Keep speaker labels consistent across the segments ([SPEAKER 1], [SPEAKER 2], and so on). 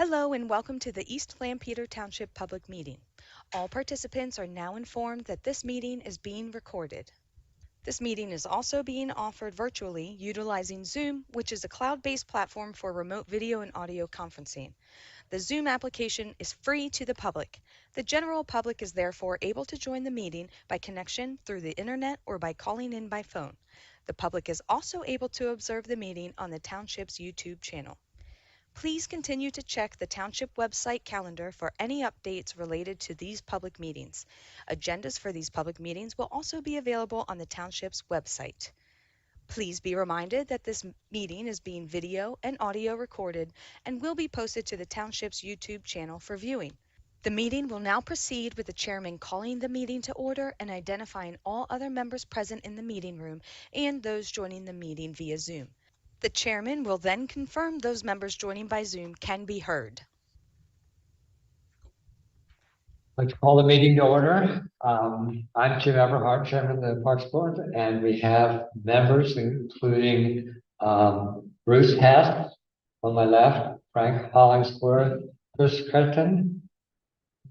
[SPEAKER 1] Hello and welcome to the East Lampeter Township Public Meeting. All participants are now informed that this meeting is being recorded. This meeting is also being offered virtually utilizing Zoom, which is a cloud-based platform for remote video and audio conferencing. The Zoom application is free to the public. The general public is therefore able to join the meeting by connection through the internet or by calling in by phone. The public is also able to observe the meeting on the Township's YouTube channel. Please continue to check the Township website calendar for any updates related to these public meetings. Agendas for these public meetings will also be available on the Township's website. Please be reminded that this meeting is being video and audio recorded and will be posted to the Township's YouTube channel for viewing. The meeting will now proceed with the chairman calling the meeting to order and identifying all other members present in the meeting room and those joining the meeting via Zoom. The chairman will then confirm those members joining by Zoom can be heard.
[SPEAKER 2] Let's call the meeting to order. I'm Jim Everhart, Chairman of the Parks Board, and we have members including Bruce Hess on my left, Frank Hollingsworth, Chris Cretton,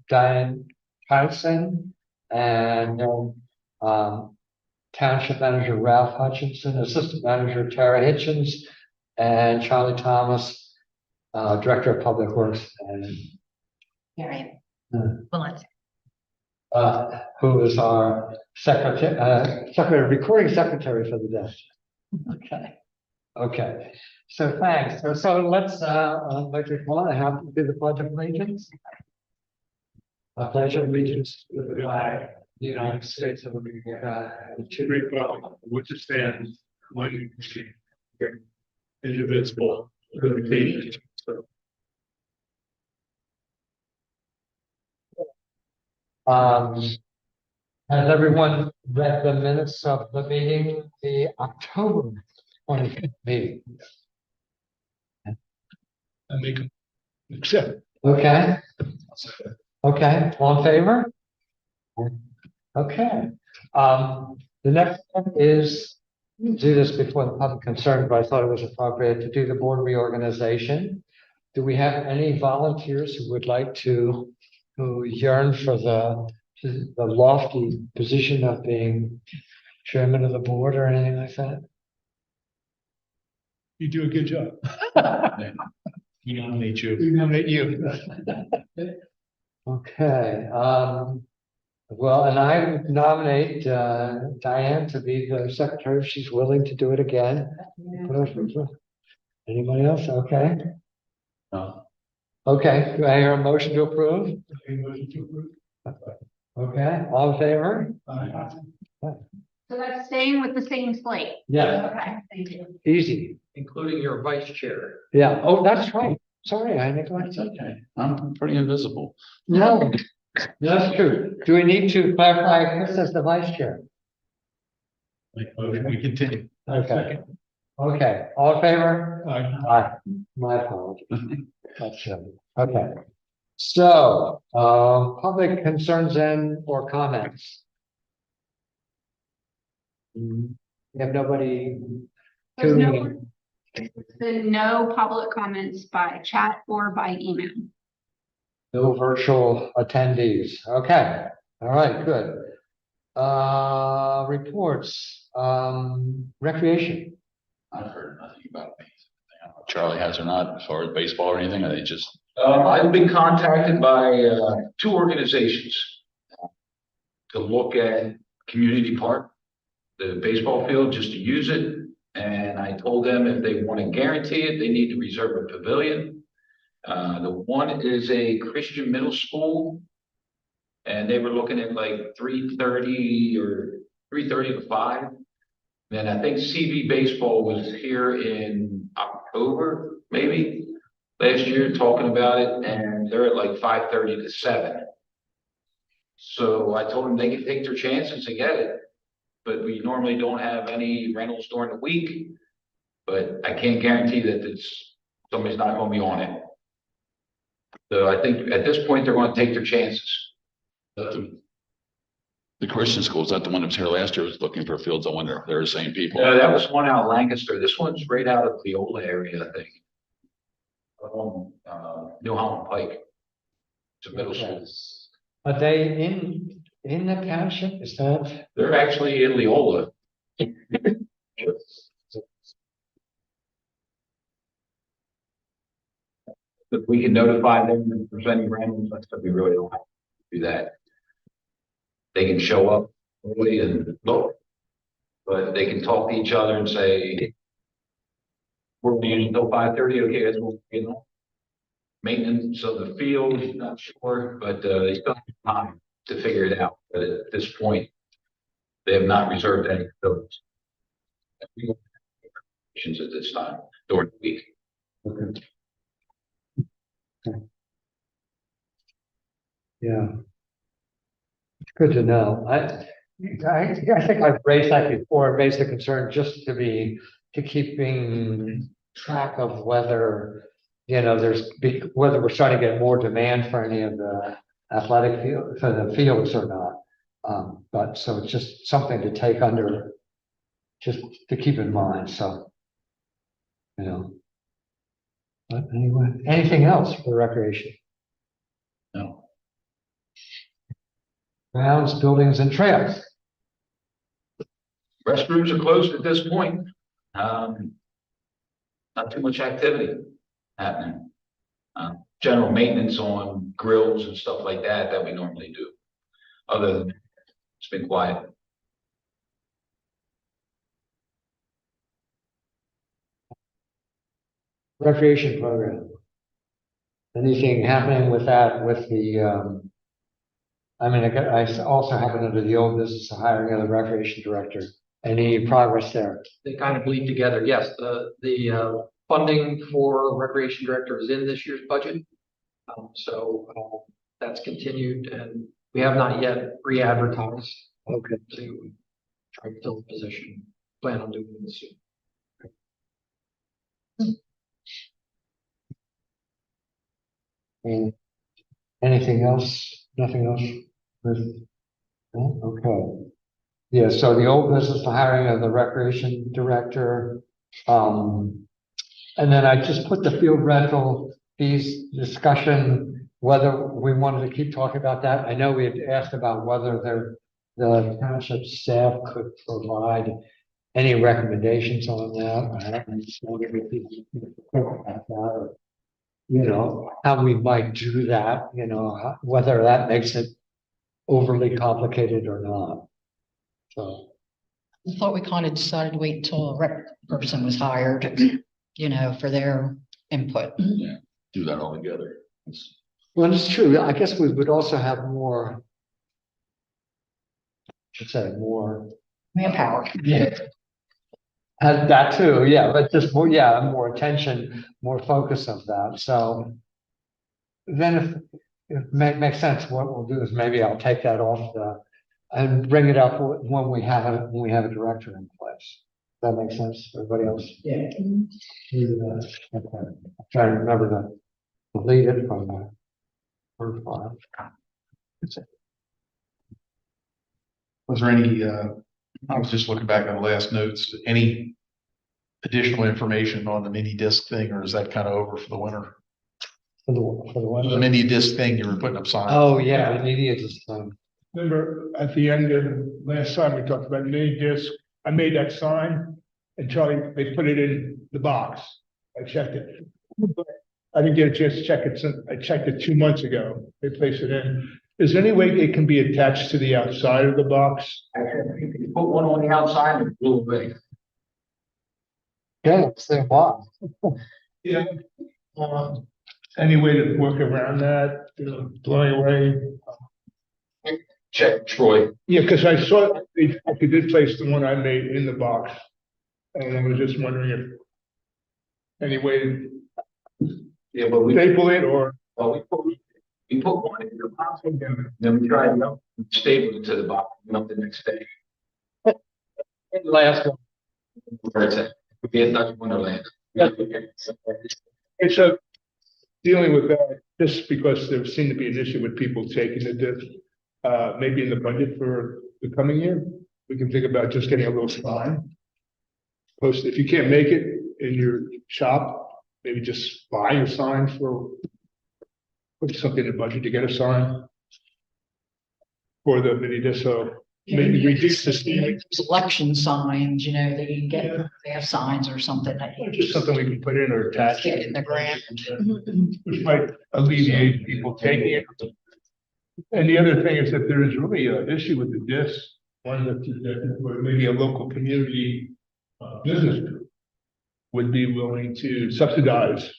[SPEAKER 2] Diane Tyson, and Township Manager Ralph Hutchinson, Assistant Manager Tara Hitchens, and Charlie Thomas, Director of Public Works, and who is our recording secretary for the desk. Okay. So thanks. So let's like to call and have to do the Pledge of Allegiance. A pledge of allegiance to the flag, the United States of America, and to the republic which stands one nation, indivisible, with liberty. Has everyone read the minutes of the meeting, the October 25th meeting?
[SPEAKER 3] I make accept.
[SPEAKER 2] Okay. Okay, all in favor? Okay. The next step is do this before the public concern, but I thought it was appropriate to do the board reorganization. Do we have any volunteers who would like to, who yearn for the lofty position of being chairman of the board or anything like that?
[SPEAKER 3] You do a good job. We nominate you.
[SPEAKER 2] We nominate you. Okay. Well, and I nominate Diane to be the secretary if she's willing to do it again. Anybody else? Okay.
[SPEAKER 3] No.
[SPEAKER 2] Okay. Do I hear a motion to approve? Okay. All in favor?
[SPEAKER 4] So that's staying with the same slate?
[SPEAKER 2] Yeah.
[SPEAKER 4] Okay, thank you.
[SPEAKER 2] Easy.
[SPEAKER 5] Including your vice chair.
[SPEAKER 2] Yeah. Oh, that's right. Sorry, I neglected.
[SPEAKER 5] Okay, I'm pretty invisible.
[SPEAKER 2] No, that's true. Do we need to clarify Chris as the vice chair?
[SPEAKER 3] We continue.
[SPEAKER 2] Okay. Okay. All in favor?
[SPEAKER 3] Aye.
[SPEAKER 2] My apologies. That's okay. So, public concerns and or comments. We have nobody
[SPEAKER 4] There's
[SPEAKER 2] tuning
[SPEAKER 4] no,
[SPEAKER 2] in.
[SPEAKER 4] been no public comments by chat or by email.
[SPEAKER 2] No virtual attendees. Okay. All right, good. Reports. Recreation.
[SPEAKER 5] I've heard nothing about me. I don't know if Charlie has or not, as far as baseball or anything, are they just?
[SPEAKER 6] I've been contacted by two organizations to look at Community Park, the baseball field, just to use it. And I told them if they want to guarantee it, they need to reserve a pavilion. The one is a Christian middle school, and they were looking at like 3:30 or 3:30 to 5. Then I think CV baseball was here in October, maybe last year, talking about it, and they're at like 5:30 to 7. So I told them they can take their chances and get it, but we normally don't have any rentals during the week. But I can't guarantee that somebody's not going to be on it. So I think at this point they're going to take their chances.
[SPEAKER 5] The Christian school, is that the one that was here last year, was looking for fields? I wonder if they're the same people.
[SPEAKER 6] That was one out of Lancaster. This one's right out of the Leola area, I think. along, New Holland Pike. To middle school.
[SPEAKER 2] Yes. Are they in the township? Is that?
[SPEAKER 6] They're actually in Leola. If we can notify them if there's any random, but we really don't have to do that. They can show up early and look, but they can talk to each other and say, we're using until 5:30, okay, that's what, you know. Maintenance of the field, not sure, but they still have time to figure it out. But at this point, they have not reserved any facilities. We don't have options at this time during the week.
[SPEAKER 2] Okay. Yeah. Good to know. I think I've raised that before, raised the concern just to keeping track of whether, you know, whether we're starting to get more demand for any of the athletic field, for the fields or not. But so it's just something to take under, just to keep in mind, so. You know. But anyway, anything else for recreation?
[SPEAKER 6] No.
[SPEAKER 2] Grounds, buildings and trails.
[SPEAKER 6] Restrooms are closed at this point. Not too much activity happening. General maintenance on grills and stuff like that we normally do. Other than that, it's been quiet.
[SPEAKER 2] Recreation program. Anything happening with that, with the, I mean, I also happen under the old business, the hiring of the recreation director. Any progress there?
[SPEAKER 7] They kind of bleed together. Yes, the funding for recreation director is in this year's budget. So that's continued, and we have not yet re-advertised.
[SPEAKER 2] Okay.
[SPEAKER 7] To try to fill the position. Plan on doing it soon.
[SPEAKER 2] And anything else? Nothing else? No? Okay. Yeah, so the old business, the hiring of the recreation director. And then I just put the field rental fees discussion, whether we wanted to keep talking about that. I know we had asked about whether the township staff could provide any recommendations on that. I don't know if we could talk about that, or, you know, how we might do that, you know, whether that makes it overly complicated or not. So,
[SPEAKER 8] I thought we kind of decided to wait until a rec person was hired, you know, for their input.
[SPEAKER 5] Yeah, do that all together.
[SPEAKER 2] well, it's true. I guess we would also have more, should say more.
[SPEAKER 8] Manpower.
[SPEAKER 2] Yeah. And that too, yeah, but just more, yeah, more attention, more focus of that. So then if it makes sense, what we'll do is maybe I'll take that off and bring it up when we have a director in place. That makes sense, everybody else?
[SPEAKER 7] Yeah.
[SPEAKER 2] Okay. I'm trying to remember to delete it from the Word file.
[SPEAKER 3] Was there any, I was just looking back on the last notes, any additional information on the mini disc thing, or is that kind of over for the winter?
[SPEAKER 2] For the
[SPEAKER 3] The
[SPEAKER 2] one.
[SPEAKER 3] mini disc thing, you were putting up signs.
[SPEAKER 2] Oh, yeah, the media just,
[SPEAKER 9] Remember at the end of last time we talked about mini disc, I made that sign and Charlie, they put it in the box. I checked it. I didn't get a chance to check it. I checked it 2 months ago. They placed it in. Is there any way it can be attached to the outside of the box?
[SPEAKER 6] Actually, you can put one on the outside and glue it away.
[SPEAKER 2] yeah, it's their box.
[SPEAKER 9] Yeah. Any way to work around that, blowing away?
[SPEAKER 6] Check Troy.
[SPEAKER 9] Yeah, because I saw they did place the one I made in the box. And I was just wondering if any way to
[SPEAKER 6] Yeah, but we,
[SPEAKER 9] staple it or.
[SPEAKER 6] well, we put one in the box and then we tried to staple it to the box, the next day.
[SPEAKER 2] Last one.
[SPEAKER 6] Where it's at. We'd be in Dutch Wonderland.
[SPEAKER 9] It's dealing with that, just because there seemed to be an issue with people taking the disc. Maybe in the budget for the coming year, we can think about just getting a little sign. Post, if you can't make it in your shop, maybe just buy a sign put something in the budget to get a sign for the mini disc, so maybe reduce the speed.
[SPEAKER 8] Selection signs, you know, they can get, they have signs or something that you
[SPEAKER 9] Just something we can put in or attach.
[SPEAKER 8] stick in the ground.
[SPEAKER 9] Which might alleviate people taking it. And the other thing is that there is really an issue with the disc. One that maybe a local community business group would be willing to subsidize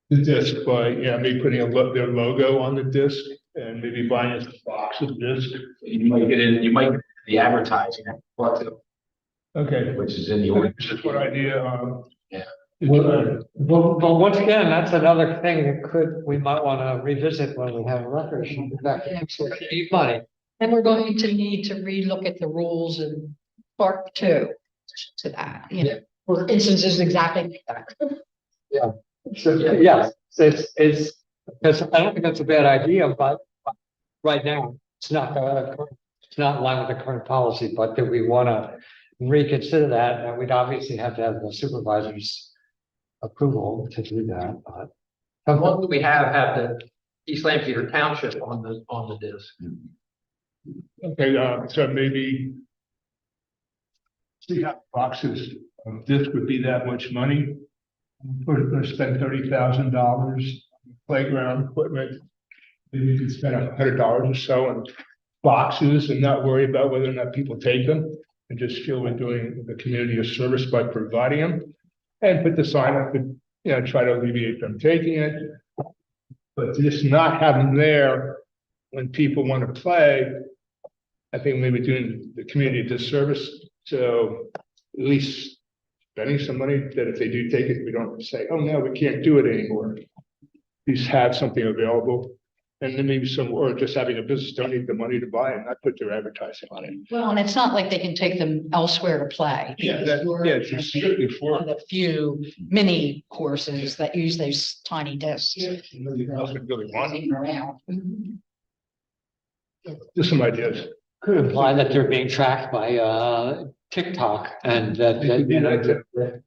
[SPEAKER 9] the disc by, maybe putting their logo on the disc and maybe buying a box of disc.
[SPEAKER 6] You might get the advertising,
[SPEAKER 9] Okay.
[SPEAKER 6] which is in the ordinance.
[SPEAKER 9] Just one idea,
[SPEAKER 6] Yeah.
[SPEAKER 2] But once again, that's another thing that we might want to revisit when we have a recreation. Need money.
[SPEAKER 8] And we're going to need to relook at the rules in part two to that, you know, for instances exactly like that.
[SPEAKER 2] So, yes, it's, because I don't think that's a bad idea, but right now, it's not in line with the current policy, but do we want to reconsider that? And we'd obviously have to have the supervisor's approval to do that, but.
[SPEAKER 7] And what do we have the East Lampeter Township on the disc?
[SPEAKER 9] okay, so maybe. See how boxes of disc would be that much money. We're gonna spend $30,000 playground equipment. Maybe you could spend $100 or so on boxes and not worry about whether or not people take them. And just feel we're doing the community a service by providing them. And put the sign up and, try to alleviate them taking it. But just not have them there when people want to play. I think maybe doing the community a disservice. So at least spending some money that if they do take it, we don't say, oh, no, we can't do it anymore. At least have something available. And then maybe or just having a business donate the money to buy it, not put their advertising on it.
[SPEAKER 8] Well, and it's not like they can take them elsewhere to play.
[SPEAKER 9] It's just strictly for.
[SPEAKER 8] One of the few mini courses that use those tiny discs.
[SPEAKER 9] Nobody else would really want it.
[SPEAKER 8] Around.
[SPEAKER 9] Just some ideas.
[SPEAKER 2] Could imply that they're being tracked by TikTok and that.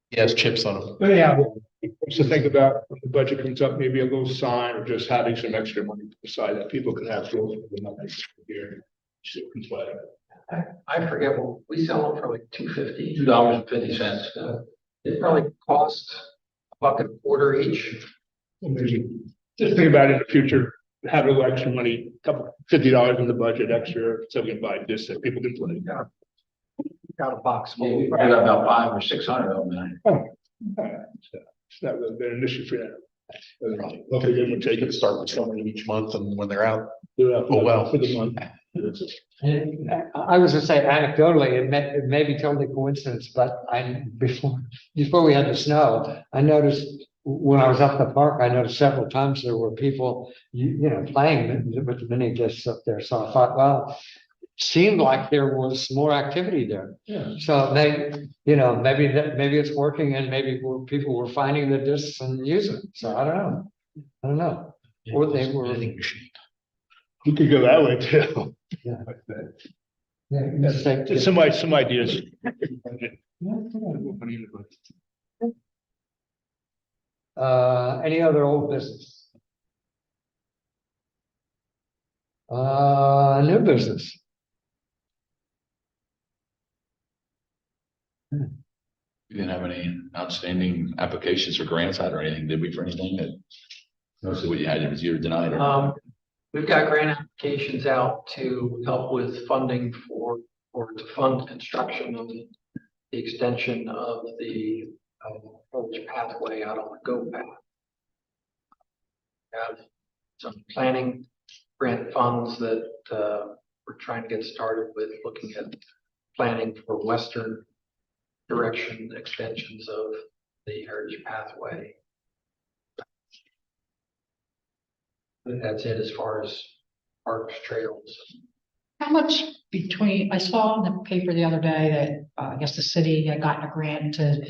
[SPEAKER 3] Yes, chips on them.
[SPEAKER 9] But yeah, so think about when the budget comes up, maybe a little sign or just having some extra money aside that people can have for the next year. So can play.
[SPEAKER 7] I forget, what we sell them for like $2.50.
[SPEAKER 6] $2.50.
[SPEAKER 7] It probably cost $1.25 each.
[SPEAKER 9] Maybe just think about it in the future, have a little extra money, $50 in the budget extra, so we can buy this that people can play.
[SPEAKER 7] Got a box.
[SPEAKER 6] We probably got about 500 or 600 of them.
[SPEAKER 9] It's not really been an issue for them.
[SPEAKER 3] Hopefully they would take it, start with something each month, and when they're out,
[SPEAKER 9] Oh,
[SPEAKER 3] well.
[SPEAKER 9] for the month.
[SPEAKER 2] And I was gonna say anecdotally, it may be totally coincidence, but before we had the snow, I noticed when I was up the park, I noticed several times there were people, playing with the mini discs up there. So I thought, well, seemed like there was more activity there.
[SPEAKER 9] Yeah.
[SPEAKER 2] So maybe it's working and maybe people were finding the discs and using them. So I don't know. Or they were.
[SPEAKER 9] We could go that way too.
[SPEAKER 2] Yeah.
[SPEAKER 9] Just some ideas.
[SPEAKER 2] Any other old business? New business.
[SPEAKER 5] We didn't have any outstanding applications or grants out or anything, did we, for anything that? Mostly what you had was either denied or.
[SPEAKER 7] We've got grant applications out to help with funding or to fund construction of the extension of the village pathway out on the Go Path. We have some planning grant funds that we're trying to get started with, looking at planning for western direction extensions of the Heritage Pathway. That's it as far as parks, trails.
[SPEAKER 8] How much I saw in the paper the other day that I guess the city had gotten a grant to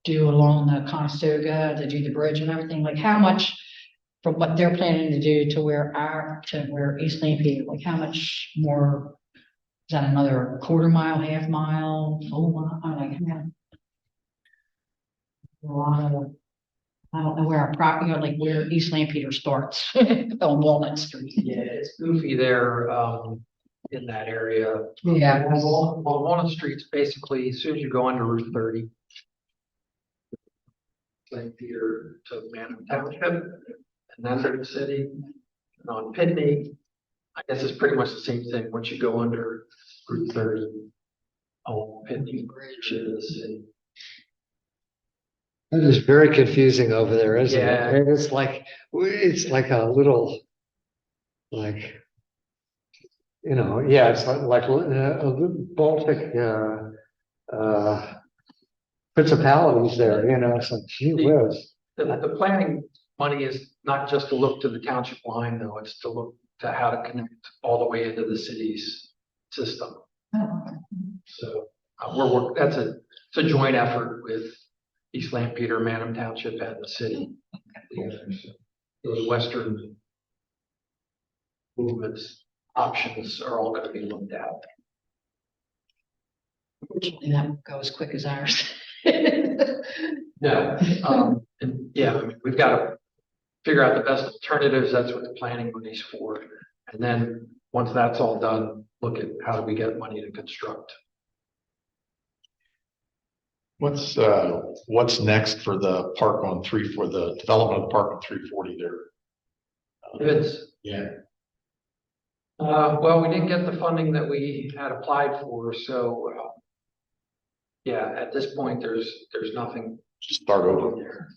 [SPEAKER 8] do along the Conestoga to do the bridge and everything. Like how much from what they're planning to do to where East Lampeter, like how much more? Is that another quarter mile, half mile, full mile? Like A lot of, I don't know where our property, like where East Lampeter starts on Walnut Street.
[SPEAKER 7] Yeah, it's goofy there, in that area.
[SPEAKER 8] Yeah.
[SPEAKER 7] Well, Walnut Street's basically, as soon as you go under Route 30. St. Peter to Manor Township, and then to the city. And on Pitney, I guess it's pretty much the same thing, once you go under Route 30. Oh, Pitney Bridge to the city.
[SPEAKER 2] It is very confusing over there, isn't it?
[SPEAKER 7] Yeah.
[SPEAKER 2] And it's like a little, like, yeah, it's like a Baltic, principalities there, it's like, gee whiz.
[SPEAKER 7] The planning money is not just to look to the township line, though, it's to look to how to connect all the way into the city's system. So that's it's a joint effort with East Lampeter, Manham Township, and the city. The western movements options are all going to be looked at.
[SPEAKER 8] Unfortunately, that won't go as quick as ours.
[SPEAKER 7] No, and yeah, I mean, we've got to figure out the best alternatives. That's what the planning money's for. And then once that's all done, look at how do we get money to construct.
[SPEAKER 3] What's next for the park for the development of the park on 340 there?
[SPEAKER 7] Yeah. Well, we didn't get the funding that we had applied for, so yeah, at this point, there's nothing.
[SPEAKER 3] Just start over
[SPEAKER 7] there.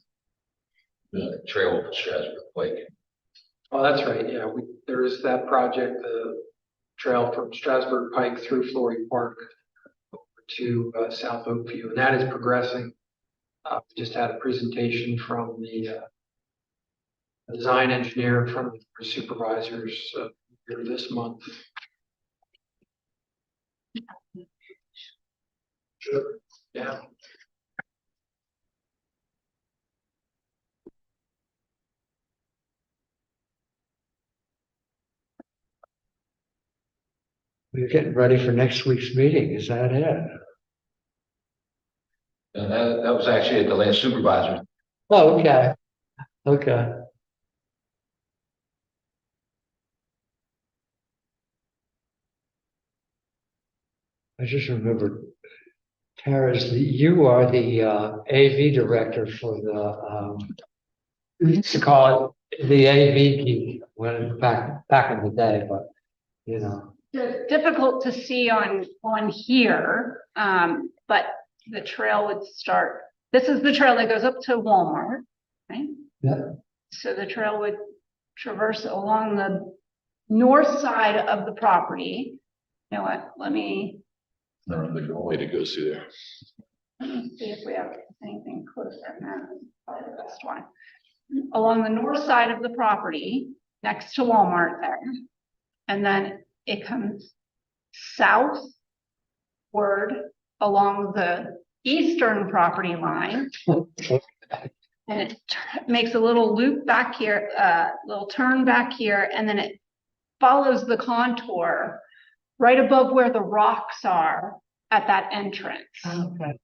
[SPEAKER 5] The trail to Strasburg Lake.
[SPEAKER 7] Oh, that's right. Yeah, there is that project, the trail from Strasburg Pike through Flory Park over to South Oakview, and that is progressing. We just had a presentation from the design engineer from the supervisors here this month. Sure. Yeah.
[SPEAKER 2] We're getting ready for next week's meeting. Is that it?
[SPEAKER 6] And that was actually at the last supervisor.
[SPEAKER 2] Oh, okay. Okay. I just remembered, Tara's, you are the AV director for the, we used to call it the AV geek when back in the day, but
[SPEAKER 4] It's difficult to see on here, but the trail would start. This is the trail that goes up to Walmart, right?
[SPEAKER 2] Yeah.
[SPEAKER 4] So the trail would traverse along the north side of the property. You know what? Let me
[SPEAKER 5] The way to go through there.
[SPEAKER 4] see if we have anything closer. No, probably the best one. Along the north side of the property, next to Walmart there. And then it comes southward along the eastern property line. And it makes a little loop back here, little turn back here, and then it follows the contour right above where the rocks are at that entrance.
[SPEAKER 8] Okay.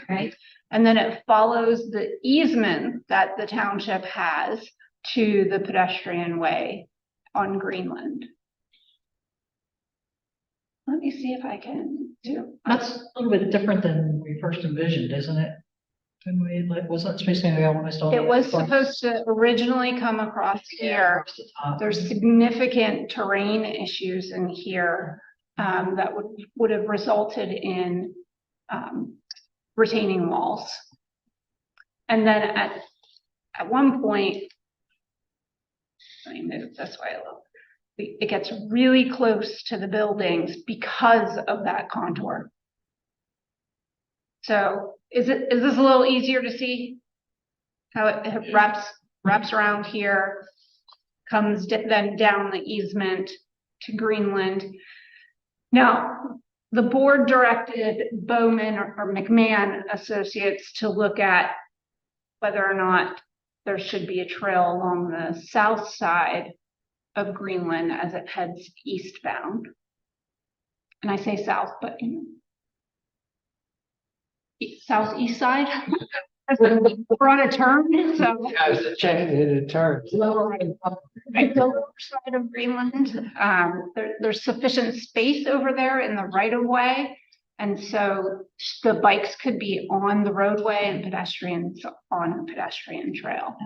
[SPEAKER 4] Right? And then it follows the easement that the township has to the pedestrian way on Greenland. Let me see if I can do.
[SPEAKER 8] That's a little bit different than we first envisioned, isn't it? And wasn't supposed to be almost all.
[SPEAKER 4] It was supposed to originally come across here. There's significant terrain issues in here that would have resulted in retaining walls. And then at one point, I mean, that's why I love it gets really close to the buildings because of that contour. So is this a little easier to see how it wraps around here, comes then down the easement to Greenland? Now, the board directed Bowman or McMahon Associates to look at whether or not there should be a trail along the south side of Greenland as it heads eastbound. And I say south, but southeast side. We're on a turn, so.
[SPEAKER 2] As the change, it turns.
[SPEAKER 4] Right, the lower side of Greenland, there's sufficient space over there in the right of way. And so the bikes could be on the roadway and pedestrians on the pedestrian trail.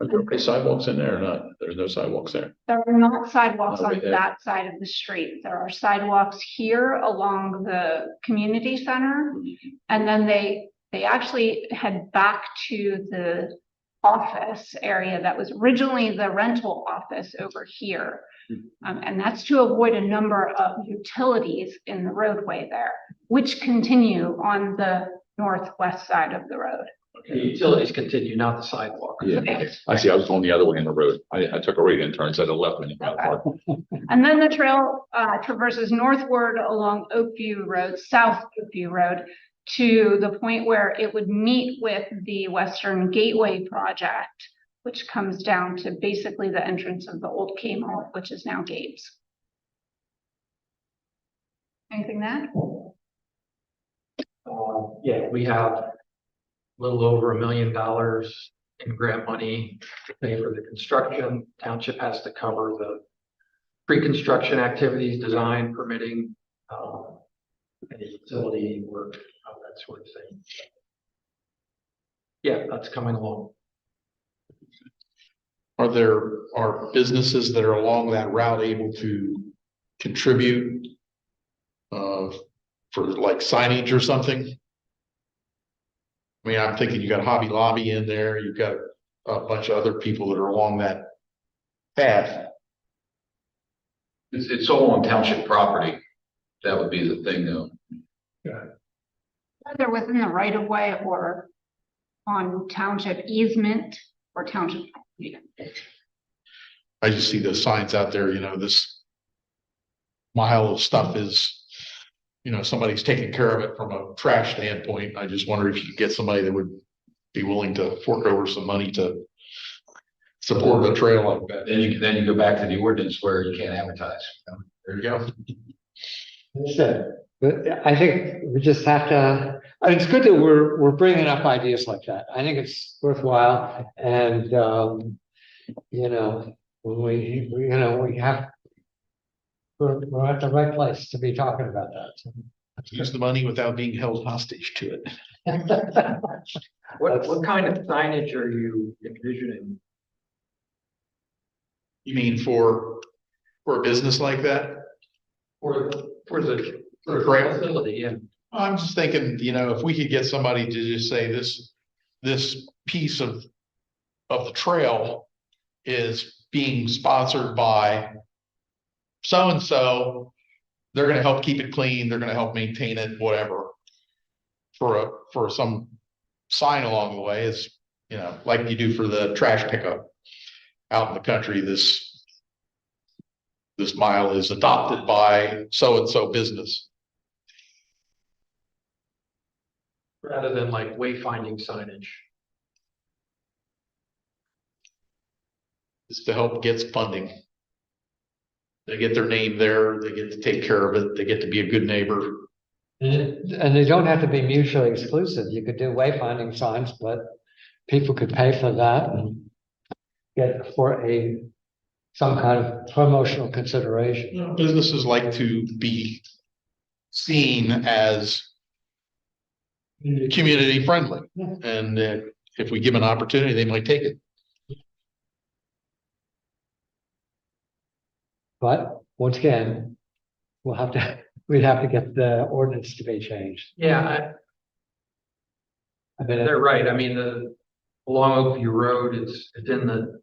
[SPEAKER 5] Are there any sidewalks in there or not? There's no sidewalks there.
[SPEAKER 4] There are not sidewalks
[SPEAKER 5] Oh,
[SPEAKER 4] on
[SPEAKER 5] right there.
[SPEAKER 4] that side of the street. There are sidewalks here along the community center. And then they actually head back to the office area that was originally the rental office over here. And that's to avoid a number of utilities in the roadway there, which continue on the northwest side of the road.
[SPEAKER 7] The utilities continue, not the sidewalk.
[SPEAKER 5] Yeah, I see. I was going the other way in the road. I took a right-hand turn instead of left when you got parked.
[SPEAKER 4] And then the trail traverses northward along Oakview Road, South Oakview Road, to the point where it would meet with the Western Gateway project, which comes down to basically the entrance of the old Kmart, which is now Gabe's. Anything to add?
[SPEAKER 7] Yeah, we have a little over $1 million in grant money to pay for the construction. Township has to cover the pre-construction activities, design, permitting, and the utility work, that sort of thing. Yeah, that's coming along.
[SPEAKER 3] Are businesses that are along that route able to contribute for like signage or something? I mean, I'm thinking you got Hobby Lobby in there, you've got a bunch of other people that are along that path.
[SPEAKER 6] It's all on township property. That would be the thing though.
[SPEAKER 4] Whether within the right of way or on township easement or township property.
[SPEAKER 3] I just see those signs out there, this mile of stuff is, somebody's taking care of it from a trash standpoint. I just wonder if you could get somebody that would be willing to fork over some money to support a trail like that.
[SPEAKER 6] Then you go back to the ordinance where you can't advertise.
[SPEAKER 3] There you go.
[SPEAKER 2] But I think we just have to, it's good that we're bringing up ideas like that. I think it's worthwhile. And, when we have, we're at the right place to be talking about that.
[SPEAKER 3] Use the money without being held hostage to it.
[SPEAKER 7] What kind of signage are you envisioning?
[SPEAKER 3] You mean for a business like that?
[SPEAKER 7] For the
[SPEAKER 3] trail?
[SPEAKER 7] facility, yeah.
[SPEAKER 3] I'm just thinking, if we could get somebody to just say this piece of the trail is being sponsored by so-and-so, they're gonna help keep it clean, they're gonna help maintain it, whatever. For some sign along the way is, like you do for the trash pickup out in the country, this mile is adopted by so-and-so business.
[SPEAKER 7] Rather than like wayfinding signage.
[SPEAKER 3] Is to help get funding. They get their name there, they get to take care of it, they get to be a good neighbor.
[SPEAKER 2] And they don't have to be mutually exclusive. You could do wayfinding signs, but people could pay for that and get for some kind of promotional consideration.
[SPEAKER 3] Businesses like to be seen as community friendly, and if we give an opportunity, they might take it.
[SPEAKER 2] But once again, we'd have to get the ordinance to be changed.
[SPEAKER 7] Yeah,
[SPEAKER 2] I mean,
[SPEAKER 7] they're right. I mean, along Oakview Road, it's in the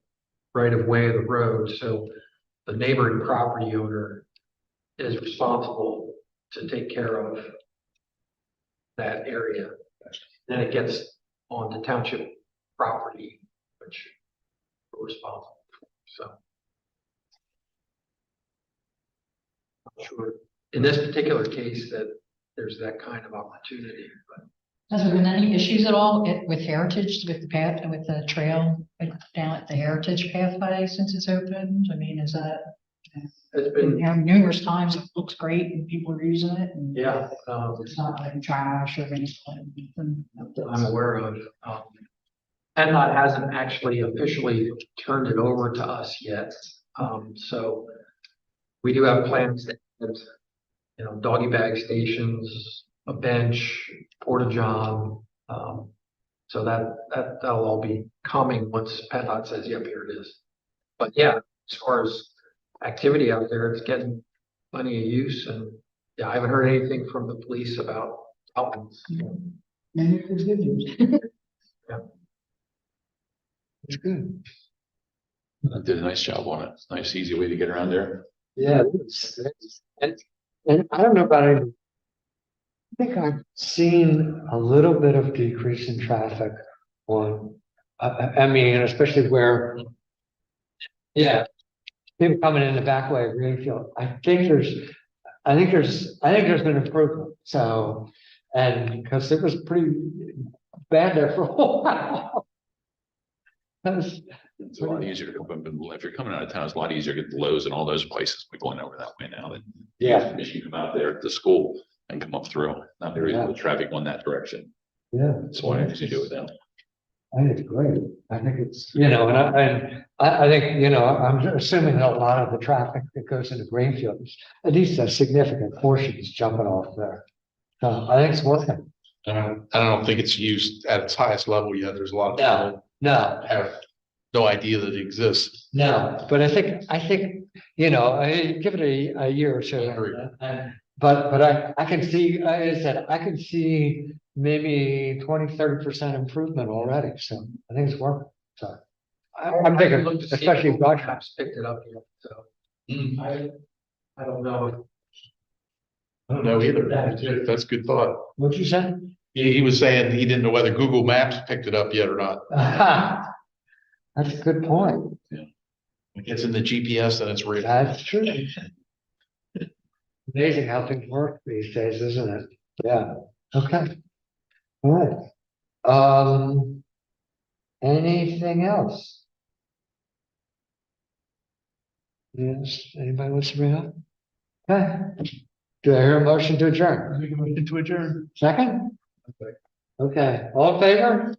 [SPEAKER 7] right of way of the road, so the neighboring property owner is responsible to take care of that area. Then it gets on the township property, which we're responsible for, so. Not sure in this particular case that there's that kind of opportunity, but.
[SPEAKER 8] Has there been any issues at all with Heritage, with the path, with the trail like, down at the Heritage Pathway since it's opened? I mean, is that?
[SPEAKER 7] It's been,
[SPEAKER 8] numerous times, it looks great and people are using it and.
[SPEAKER 7] yeah,
[SPEAKER 8] It's not like trash or anything.
[SPEAKER 7] that I'm aware of. PennDOT hasn't actually officially turned it over to us yet. So we do have plans to add, doggy bag stations, a bench, porta john. So that'll all be coming once PennDOT says, yep, here it is. But yeah, as far as activity out there, it's getting plenty of use, and yeah, I haven't heard anything from the police about problems.
[SPEAKER 8] Maybe it was good news.
[SPEAKER 2] It's good.
[SPEAKER 5] Did a nice job on it. Nice, easy way to get around there.
[SPEAKER 2] Yeah, and I don't know about it. I think I've seen a little bit of decrease in traffic on, I mean, especially where, yeah, people coming in the back way of Greenfield. I think there's been improvement. So, and because it was pretty bad there for a while.
[SPEAKER 5] It's a lot easier to come, if you're coming out of town, it's a lot easier to get the Lowe's and all those places. We're going over that way now. That
[SPEAKER 2] Yeah.
[SPEAKER 5] you come out there to school and come up through. Not very
[SPEAKER 2] Yeah.
[SPEAKER 5] with traffic going that direction.
[SPEAKER 2] Yeah.
[SPEAKER 5] So why don't you do it now?
[SPEAKER 2] I think it's great. I think it's, and I think, I'm assuming that a lot of the traffic that goes into Greenfield, at least a significant portion is jumping off there. So I think it's working.
[SPEAKER 3] I don't think it's used at its highest level yet. There's a lot of people
[SPEAKER 2] No,
[SPEAKER 3] have no idea that it exists.
[SPEAKER 2] no, but I think, I give it a year or two.
[SPEAKER 3] Agree.
[SPEAKER 2] But I can see, as I said, I can see maybe 20-30% improvement already. So I think it's working. So I'm thinking,
[SPEAKER 7] looked to see if
[SPEAKER 2] especially
[SPEAKER 7] Google
[SPEAKER 2] Rochester.
[SPEAKER 7] Maps picked it up yet, so. I don't know.
[SPEAKER 3] I don't know either. That's a good thought.
[SPEAKER 2] What'd you say?
[SPEAKER 3] He was saying he didn't know whether Google Maps picked it up yet or not.
[SPEAKER 2] That's a good point.
[SPEAKER 3] It gets in the GPS and it's real.
[SPEAKER 2] That's true. Amazing how things work these days, isn't it? Yeah, okay. All right. Anything else? Yes, anybody wants to bring up? Okay. Do I hear a motion to adjourn?
[SPEAKER 9] Make a motion to adjourn.
[SPEAKER 2] Second? Okay, all in favor?